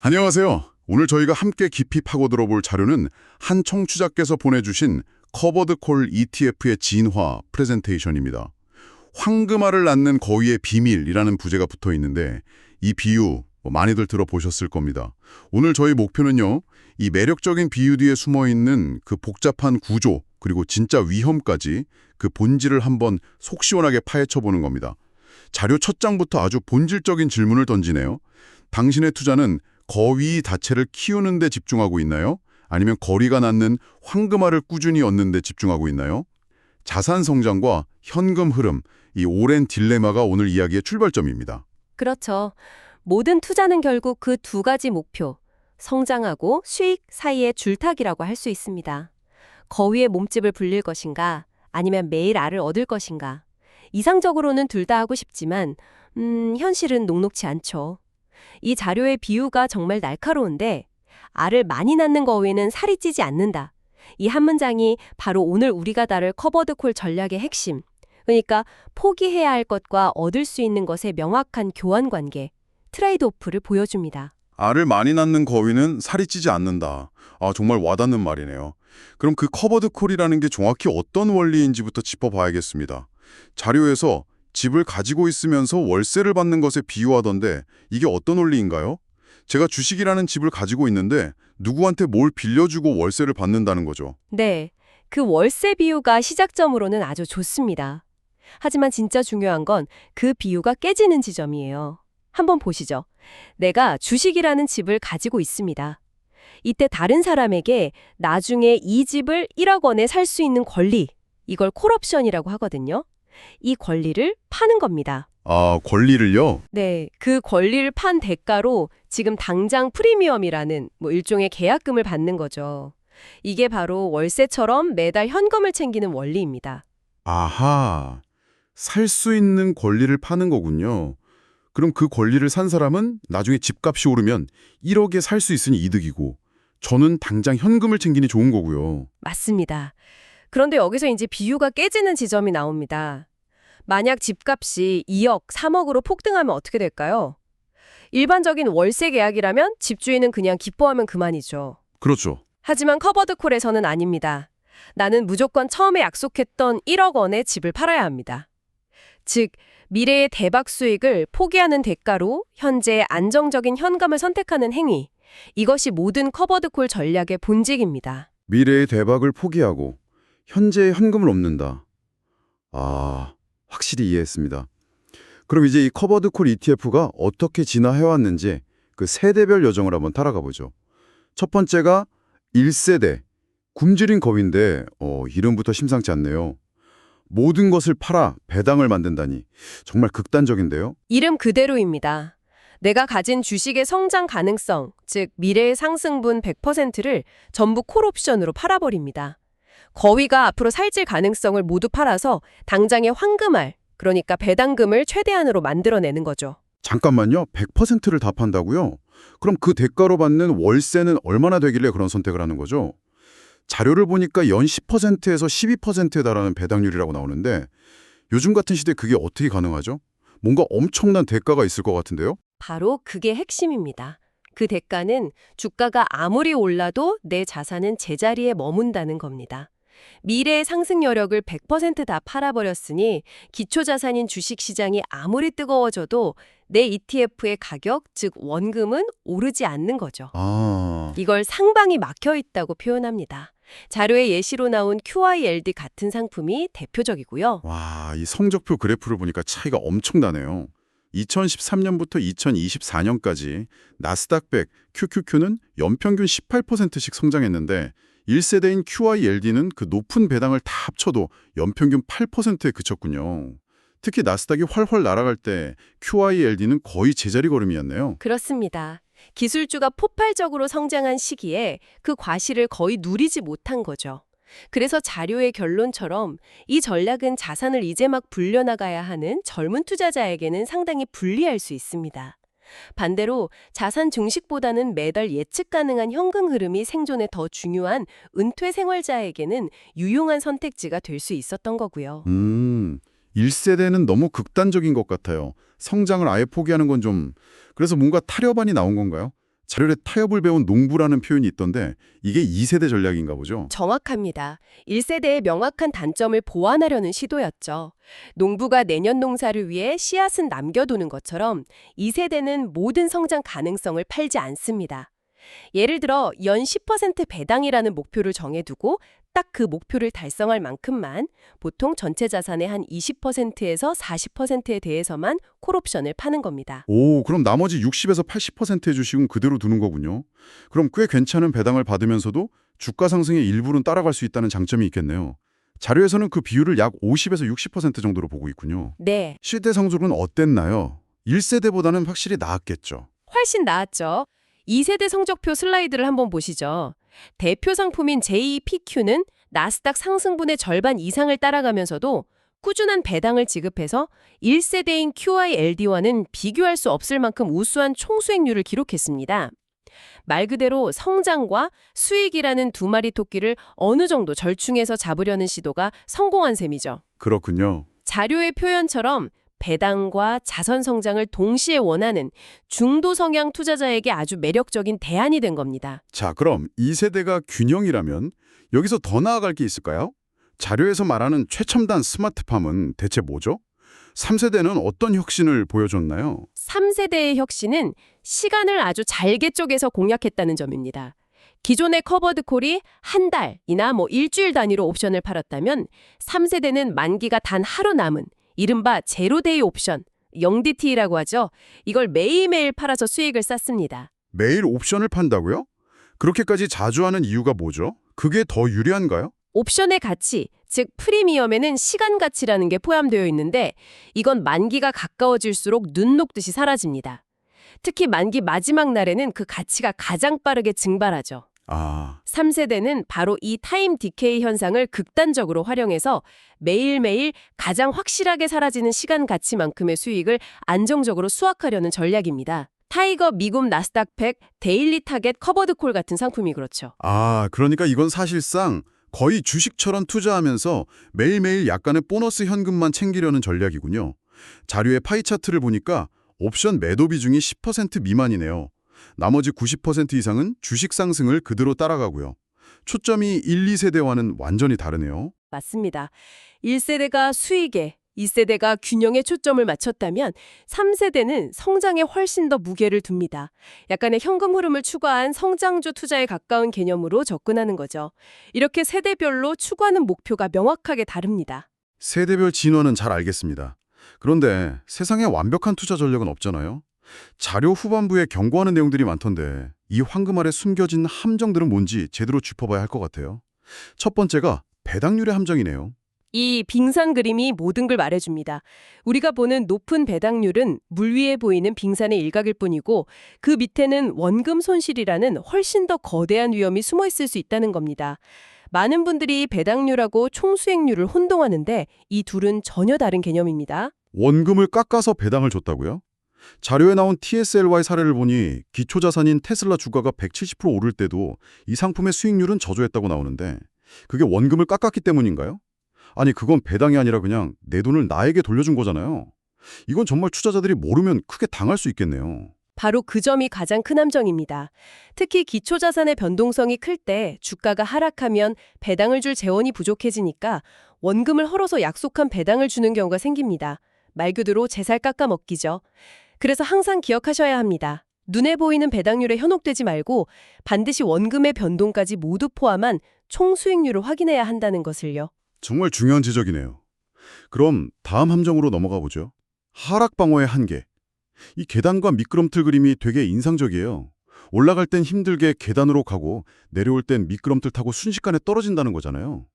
안녕하세요. 오늘 저희가 함께 깊이 파고들어 볼 자료는 한 청취자께서 보내주신 커버드 콜 ETF의 진화 프레젠테이션입니다. 황금알을 낳는 거위의 비밀이라는 부제가 붙어 있는데 이 비유 많이들 들어보셨을 겁니다. 오늘 저희 목표는요, 이 매력적인 비유 뒤에 숨어있는 그 복잡한 구조 그리고 진짜 위험까지 그 본질을 한번 속 시원하게 파헤쳐보는 겁니다. 자료 첫 장부터 아주 본질적인 질문을 던지네요. 당신의 투자는 거위 자체를 키우는 데 집중하고 있나요? 아니면 거리가 낳는 황금알을 꾸준히 얻는 데 집중하고 있나요? 자산 성장과 현금 흐름, 이 오랜 딜레마가 오늘 이야기의 출발점입니다. 그렇죠. 모든 투자는 결국 그 두 가지 목표, 성장하고 수익 사이의 줄타기라고 할 수 있습니다. 거위의 몸집을 불릴 것인가, 아니면 매일 알을 얻을 것인가. 이상적으로는 둘 다 하고 싶지만, 현실은 녹록치 않죠. 이 자료의 비유가 정말 날카로운데, 알을 많이 낳는 거위는 살이 찌지 않는다. 이 한 문장이 바로 오늘 우리가 다룰 커버드콜 전략의 핵심. 그러니까 포기해야 할 것과 얻을 수 있는 것의 명확한 교환 관계, 트레이드오프를 보여줍니다. 알을 많이 낳는 거위는 살이 찌지 않는다. 정말 와닿는 말이네요. 그럼 그 커버드 콜이라는 게 정확히 어떤 원리인지부터 짚어봐야겠습니다. 자료에서 집을 가지고 있으면서 월세를 받는 것에 비유하던데 이게 어떤 원리인가요? 제가 주식이라는 집을 가지고 있는데 누구한테 뭘 빌려주고 월세를 받는다는 거죠. 네, 그 월세 비유가 시작점으로는 아주 좋습니다. 하지만 진짜 중요한 건 그 비유가 깨지는 지점이에요. 한번 보시죠. 내가 주식이라는 집을 가지고 있습니다. 이때 다른 사람에게 나중에 이 집을 1억 원에 살 수 있는 권리, 이걸 콜옵션이라고 하거든요. 이 권리를 파는 겁니다. 권리를요? 네, 그 권리를 판 대가로 지금 당장 프리미엄이라는 일종의 계약금을 받는 거죠. 이게 바로 월세처럼 매달 현금을 챙기는 원리입니다. 아하, 살 수 있는 권리를 파는 거군요. 그럼 그 권리를 산 사람은 나중에 집값이 오르면 1억에 살 수 있으니 이득이고 저는 당장 현금을 챙기니 좋은 거고요. 맞습니다. 그런데 여기서 이제 비유가 깨지는 지점이 나옵니다. 만약 집값이 2억, 3억으로 폭등하면 어떻게 될까요? 일반적인 월세 계약이라면 집주인은 그냥 기뻐하면 그만이죠. 그렇죠. 하지만 커버드콜에서는 아닙니다. 나는 무조건 처음에 약속했던 1억 원의 집을 팔아야 합니다. 즉, 미래의 대박 수익을 포기하는 대가로 현재의 안정적인 현금을 선택하는 행위. 이것이 모든 커버드콜 전략의 본질입니다. 미래의 대박을 포기하고 현재의 현금을 얻는다. 확실히 이해했습니다. 그럼 이제 이 커버드 콜 ETF가 어떻게 진화해왔는지 그 세대별 여정을 한번 따라가 보죠. 첫 번째가 1세대, 굶주린 거위인데 이름부터 심상치 않네요. 모든 것을 팔아 배당을 만든다니 정말 극단적인데요. 이름 그대로입니다. 내가 가진 주식의 성장 가능성, 즉 미래의 상승분 100%를 전부 콜옵션으로 팔아버립니다. 거위가 앞으로 살질 가능성을 모두 팔아서 당장의 황금알, 그러니까 배당금을 최대한으로 만들어내는 거죠. 잠깐만요. 100%를 다 판다고요? 그럼 그 대가로 받는 월세는 얼마나 되길래 그런 선택을 하는 거죠? 자료를 보니까 연 10%에서 12%에 달하는 배당률이라고 나오는데 요즘 같은 시대에 그게 어떻게 가능하죠? 뭔가 엄청난 대가가 있을 것 같은데요? 바로 그게 핵심입니다. 그 대가는 주가가 아무리 올라도 내 자산은 제자리에 머문다는 겁니다. 미래의 상승 여력을 100%다 팔아버렸으니 기초자산인 주식시장이 아무리 뜨거워져도 내 ETF의 가격, 즉 원금은 오르지 않는 거죠. 이걸 상방이 막혀 있다고 표현합니다. 자료의 예시로 나온 QYLD 같은 상품이 대표적이고요. 와, 이 성적표 그래프를 보니까 차이가 엄청나네요. 2013년부터 2024년까지 나스닥 100, QQQ는 연평균 18%씩 성장했는데 1세대인 QYLD는 그 높은 배당을 다 합쳐도 연평균 8%에 그쳤군요. 특히 나스닥이 훨훨 날아갈 때 QYLD는 거의 제자리 걸음이었네요. 그렇습니다. 기술주가 폭발적으로 성장한 시기에 그 과실을 거의 누리지 못한 거죠. 그래서 자료의 결론처럼 이 전략은 자산을 이제 막 불려나가야 하는 젊은 투자자에게는 상당히 불리할 수 있습니다. 반대로 자산 증식보다는 매달 예측 가능한 현금 흐름이 생존에 더 중요한 은퇴 생활자에게는 유용한 선택지가 될 수 있었던 거고요. 1세대는 너무 극단적인 것 같아요. 성장을 아예 포기하는 건 좀... 그래서 뭔가 타협안이 나온 건가요? 자료에 타협을 배운 농부라는 표현이 있던데 이게 2세대 전략인가 보죠? 정확합니다. 1세대의 명확한 단점을 보완하려는 시도였죠. 농부가 내년 농사를 위해 씨앗은 남겨두는 것처럼 2세대는 모든 성장 가능성을 팔지 않습니다. 예를 들어 연 10% 배당이라는 목표를 정해두고 딱 그 목표를 달성할 만큼만, 보통 전체 자산의 한 20%에서 40%에 대해서만 콜옵션을 파는 겁니다. 오, 그럼 나머지 60에서 80%의 주식은 그대로 두는 거군요. 그럼 꽤 괜찮은 배당을 받으면서도 주가 상승의 일부는 따라갈 수 있다는 장점이 있겠네요. 자료에서는 그 비율을 약 50에서 60% 정도로 보고 있군요. 네, 실제 성적은 어땠나요? 1세대보다는 확실히 나았겠죠. 훨씬 나았죠. 2세대 성적표 슬라이드를 한번 보시죠. 대표 상품인 JPQ는 나스닥 상승분의 절반 이상을 따라가면서도 꾸준한 배당을 지급해서 1세대인 QILD와는 비교할 수 없을 만큼 우수한 총수익률을 기록했습니다. 말 그대로 성장과 수익이라는 두 마리 토끼를 어느 정도 절충해서 잡으려는 시도가 성공한 셈이죠. 그렇군요. 자료의 표현처럼 배당과 자선 성장을 동시에 원하는 중도 성향 투자자에게 아주 매력적인 대안이 된 겁니다. 자, 그럼 2세대가 균형이라면 여기서 더 나아갈 게 있을까요? 자료에서 말하는 최첨단 스마트팜은 대체 뭐죠? 3세대는 어떤 혁신을 보여줬나요? 3세대의 혁신은 시간을 아주 잘게 쪼개서 공략했다는 점입니다. 기존의 커버드 콜이 한 달이나 일주일 단위로 옵션을 팔았다면 3세대는 만기가 단 하루 남은 이른바 제로데이 옵션, 0DT라고 하죠. 이걸 매일매일 팔아서 수익을 쌌습니다. 매일 옵션을 판다고요? 그렇게까지 자주 하는 이유가 뭐죠? 그게 더 유리한가요? 옵션의 가치, 즉 프리미엄에는 시간 가치라는 게 포함되어 있는데 이건 만기가 가까워질수록 눈 녹듯이 사라집니다. 특히 만기 마지막 날에는 그 가치가 가장 빠르게 증발하죠. 아, 3세대는 바로 이 타임 디케이 현상을 극단적으로 활용해서 매일매일 가장 확실하게 사라지는 시간 가치만큼의 수익을 안정적으로 수확하려는 전략입니다. 타이거 미국 나스닥 100 데일리 타겟 커버드 콜 같은 상품이 그렇죠. 그러니까 이건 사실상 거의 주식처럼 투자하면서 매일매일 약간의 보너스 현금만 챙기려는 전략이군요. 자료의 파이 차트를 보니까 옵션 매도 비중이 10% 미만이네요. 나머지 90% 이상은 주식 상승을 그대로 따라가고요. 초점이 1, 2세대와는 완전히 다르네요. 맞습니다. 1세대가 수익에, 2세대가 균형에 초점을 맞췄다면 3세대는 성장에 훨씬 더 무게를 둡니다. 약간의 현금 흐름을 추구한 성장주 투자에 가까운 개념으로 접근하는 거죠. 이렇게 세대별로 추구하는 목표가 명확하게 다릅니다. 세대별 진화는 잘 알겠습니다. 그런데 세상에 완벽한 투자 전략은 없잖아요. 자료 후반부에 경고하는 내용들이 많던데 이 황금 아래 숨겨진 함정들은 뭔지 제대로 짚어봐야 할 것 같아요. 첫 번째가 배당률의 함정이네요. 이 빙산 그림이 모든 걸 말해줍니다. 우리가 보는 높은 배당률은 물 위에 보이는 빙산의 일각일 뿐이고 그 밑에는 원금 손실이라는 훨씬 더 거대한 위험이 숨어 있을 수 있다는 겁니다. 많은 분들이 배당률하고 총수익률을 혼동하는데 이 둘은 전혀 다른 개념입니다. 원금을 깎아서 배당을 줬다고요? 자료에 나온 TSLY 사례를 보니 기초자산인 테슬라 주가가 170% 오를 때도 이 상품의 수익률은 저조했다고 나오는데 그게 원금을 깎았기 때문인가요? 아니 그건 배당이 아니라 그냥 내 돈을 나에게 돌려준 거잖아요. 이건 정말 투자자들이 모르면 크게 당할 수 있겠네요. 바로 그 점이 가장 큰 함정입니다. 특히 기초자산의 변동성이 클 때 주가가 하락하면 배당을 줄 재원이 부족해지니까 원금을 헐어서 약속한 배당을 주는 경우가 생깁니다. 말 그대로 제살 깎아먹기죠. 그래서 항상 기억하셔야 합니다. 눈에 보이는 배당률에 현혹되지 말고 반드시 원금의 변동까지 모두 포함한 총 수익률을 확인해야 한다는 것을요. 정말 중요한 지적이네요. 그럼 다음 함정으로 넘어가 보죠. 하락 방어의 한계. 이 계단과 미끄럼틀 그림이 되게 인상적이에요. 올라갈 땐 힘들게 계단으로 가고 내려올 땐 미끄럼틀 타고 순식간에 떨어진다는 거잖아요.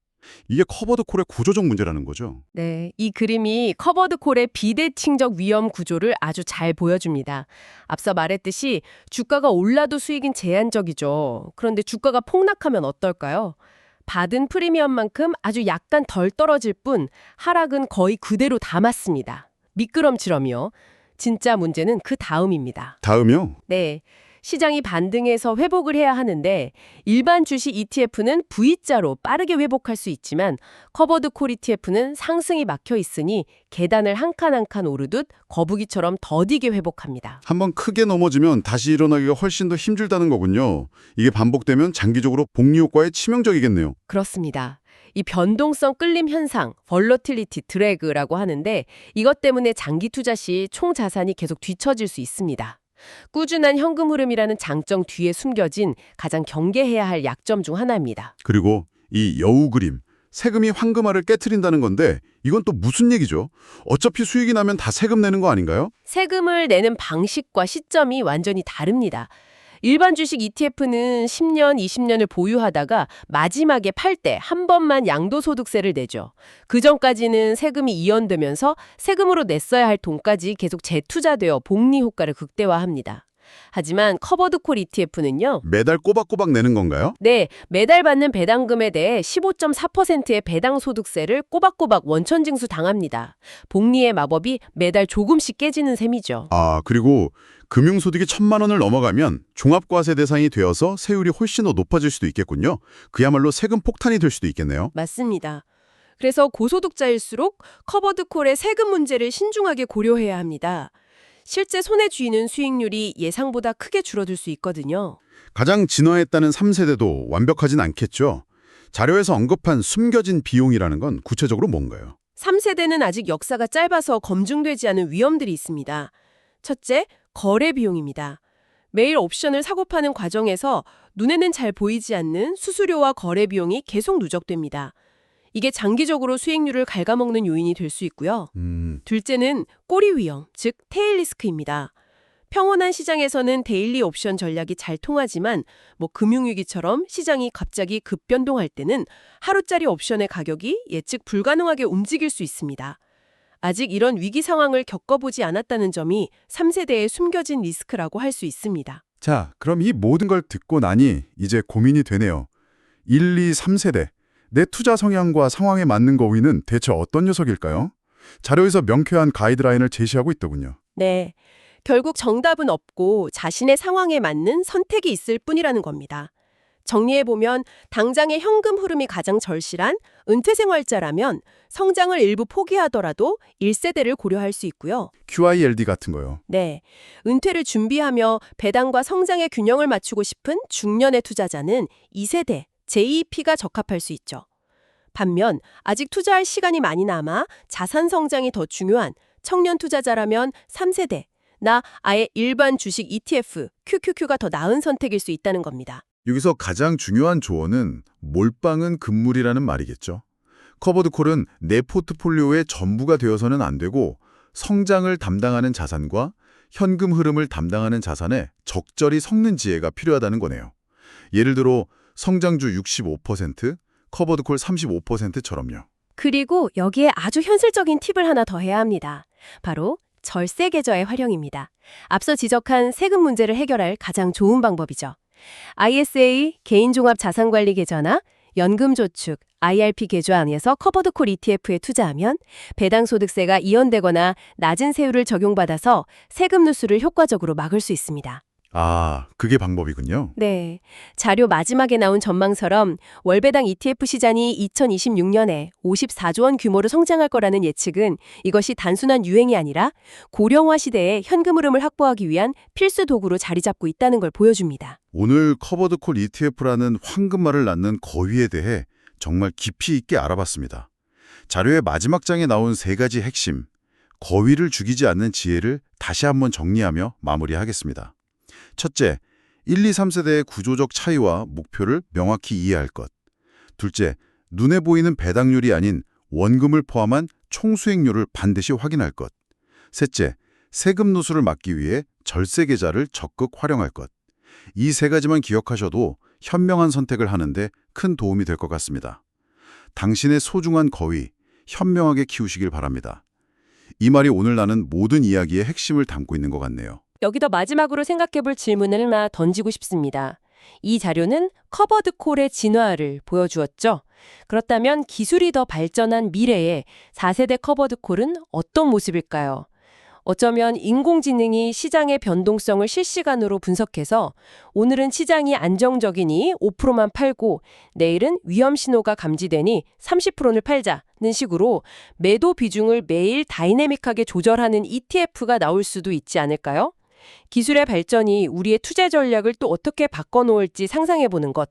이게 커버드 콜의 구조적 문제라는 거죠. 네, 이 그림이 커버드 콜의 비대칭적 위험 구조를 아주 잘 보여줍니다. 앞서 말했듯이 주가가 올라도 수익은 제한적이죠. 그런데 주가가 폭락하면 어떨까요? 받은 프리미엄만큼 아주 약간 덜 떨어질 뿐 하락은 거의 그대로 담았습니다. 미끄럼처럼요. 진짜 문제는 그 다음입니다. 다음이요? 네. 시장이 반등해서 회복을 해야 하는데 일반 주식 ETF는 V자로 빠르게 회복할 수 있지만 커버드 콜 ETF는 상승이 막혀 있으니 계단을 한 칸 한 칸 오르듯 거북이처럼 더디게 회복합니다. 한번 크게 넘어지면 다시 일어나기가 훨씬 더 힘들다는 거군요. 이게 반복되면 장기적으로 복리 효과에 치명적이겠네요. 그렇습니다. 이 변동성 끌림 현상, 벌러틸리티 드래그라고 하는데 이것 때문에 장기 투자 시 총 자산이 계속 뒤처질 수 있습니다. 꾸준한 현금 흐름이라는 장점 뒤에 숨겨진 가장 경계해야 할 약점 중 하나입니다. 그리고 이 여우 그림, 세금이 황금알을 깨트린다는 건데 이건 또 무슨 얘기죠? 어차피 수익이 나면 다 세금 내는 거 아닌가요? 세금을 내는 방식과 시점이 완전히 다릅니다. 일반 주식 ETF는 10년, 20년을 보유하다가 마지막에 팔 때 한 번만 양도소득세를 내죠. 그 전까지는 세금이 이연되면서 세금으로 냈어야 할 돈까지 계속 재투자되어 복리 효과를 극대화합니다. 하지만 커버드 콜 ETF는요. 매달 꼬박꼬박 내는 건가요? 네, 매달 받는 배당금에 대해 15.4%의 배당 소득세를 꼬박꼬박 원천징수 당합니다. 복리의 마법이 매달 조금씩 깨지는 셈이죠. 아, 그리고 금융소득이 1,000만 원을 넘어가면 종합과세 대상이 되어서 세율이 훨씬 더 높아질 수도 있겠군요. 그야말로 세금 폭탄이 될 수도 있겠네요. 맞습니다. 그래서 고소득자일수록 커버드 콜의 세금 문제를 신중하게 고려해야 합니다. 실제 손에 쥐는 수익률이 예상보다 크게 줄어들 수 있거든요. 가장 진화했다는 3세대도 완벽하진 않겠죠. 자료에서 언급한 숨겨진 비용이라는 건 구체적으로 뭔가요? 3세대는 아직 역사가 짧아서 검증되지 않은 위험들이 있습니다. 첫째, 거래 비용입니다. 매일 옵션을 사고 파는 과정에서 눈에는 잘 보이지 않는 수수료와 거래 비용이 계속 누적됩니다. 이게 장기적으로 수익률을 갉아먹는 요인이 될 수 있고요. 둘째는 꼬리 위험, 즉 테일 리스크입니다. 평온한 시장에서는 데일리 옵션 전략이 잘 통하지만 금융위기처럼 시장이 갑자기 급변동할 때는 하루짜리 옵션의 가격이 예측 불가능하게 움직일 수 있습니다. 아직 이런 위기 상황을 겪어보지 않았다는 점이 3세대의 숨겨진 리스크라고 할 수 있습니다. 자, 그럼 이 모든 걸 듣고 나니 이제 고민이 되네요. 1, 2, 3세대. 내 투자 성향과 상황에 맞는 거위는 대체 어떤 녀석일까요? 자료에서 명쾌한 가이드라인을 제시하고 있더군요. 네, 결국 정답은 없고 자신의 상황에 맞는 선택이 있을 뿐이라는 겁니다. 정리해보면 당장의 현금 흐름이 가장 절실한 은퇴 생활자라면 성장을 일부 포기하더라도 1세대를 고려할 수 있고요. QILD 같은 거요. 네, 은퇴를 준비하며 배당과 성장의 균형을 맞추고 싶은 중년의 투자자는 2세대, JEP가 적합할 수 있죠. 반면 아직 투자할 시간이 많이 남아 자산 성장이 더 중요한 청년 투자자라면 3세대, 나 아예 일반 주식 ETF, QQQ가 더 나은 선택일 수 있다는 겁니다. 여기서 가장 중요한 조언은 몰빵은 금물이라는 말이겠죠. 커버드 콜은 내 포트폴리오의 전부가 되어서는 안 되고 성장을 담당하는 자산과 현금 흐름을 담당하는 자산에 적절히 섞는 지혜가 필요하다는 거네요. 예를 들어 성장주 65%, 커버드 콜 35%처럼요. 그리고 여기에 아주 현실적인 팁을 하나 더 해야 합니다. 바로 절세 계좌의 활용입니다. 앞서 지적한 세금 문제를 해결할 가장 좋은 방법이죠. ISA 개인종합자산관리 계좌나 연금저축 IRP 계좌 안에서 커버드 콜 ETF에 투자하면 배당 소득세가 이연되거나 낮은 세율을 적용받아서 세금 누수를 효과적으로 막을 수 있습니다. 아, 그게 방법이군요. 네, 자료 마지막에 나온 전망처럼 월배당 ETF 시장이 2026년에 54조 원 규모로 성장할 거라는 예측은 이것이 단순한 유행이 아니라 고령화 시대에 현금 흐름을 확보하기 위한 필수 도구로 자리 잡고 있다는 걸 보여줍니다. 오늘 커버드 콜 ETF라는 황금알을 낳는 거위에 대해 정말 깊이 있게 알아봤습니다. 자료의 마지막 장에 나온 3가지 핵심, 거위를 죽이지 않는 지혜를 다시 한번 정리하며 마무리하겠습니다. 첫째, 1, 2, 3세대의 구조적 차이와 목표를 명확히 이해할 것. 둘째, 눈에 보이는 배당률이 아닌 원금을 포함한 총수익률을 반드시 확인할 것. 셋째, 세금 누수를 막기 위해 절세 계좌를 적극 활용할 것. 이 3가지만 기억하셔도 현명한 선택을 하는데 큰 도움이 될 것 같습니다. 당신의 소중한 거위, 현명하게 키우시길 바랍니다. 이 말이 오늘 나눈 모든 이야기의 핵심을 담고 있는 것 같네요. 여기서 마지막으로 생각해볼 질문을 하나 던지고 싶습니다. 이 자료는 커버드 콜의 진화를 보여주었죠. 그렇다면 기술이 더 발전한 미래에 4세대 커버드 콜은 어떤 모습일까요? 어쩌면 인공지능이 시장의 변동성을 실시간으로 분석해서 오늘은 시장이 안정적이니 5%만 팔고 내일은 위험 신호가 감지되니 30%를 팔자는 식으로 매도 비중을 매일 다이내믹하게 조절하는 ETF가 나올 수도 있지 않을까요? 기술의 발전이 우리의 투자 전략을 또 어떻게 바꿔놓을지 상상해보는 것.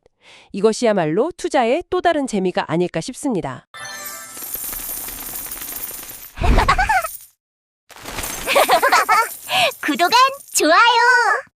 이것이야말로 투자의 또 다른 재미가 아닐까 싶습니다. 구독은 좋아요.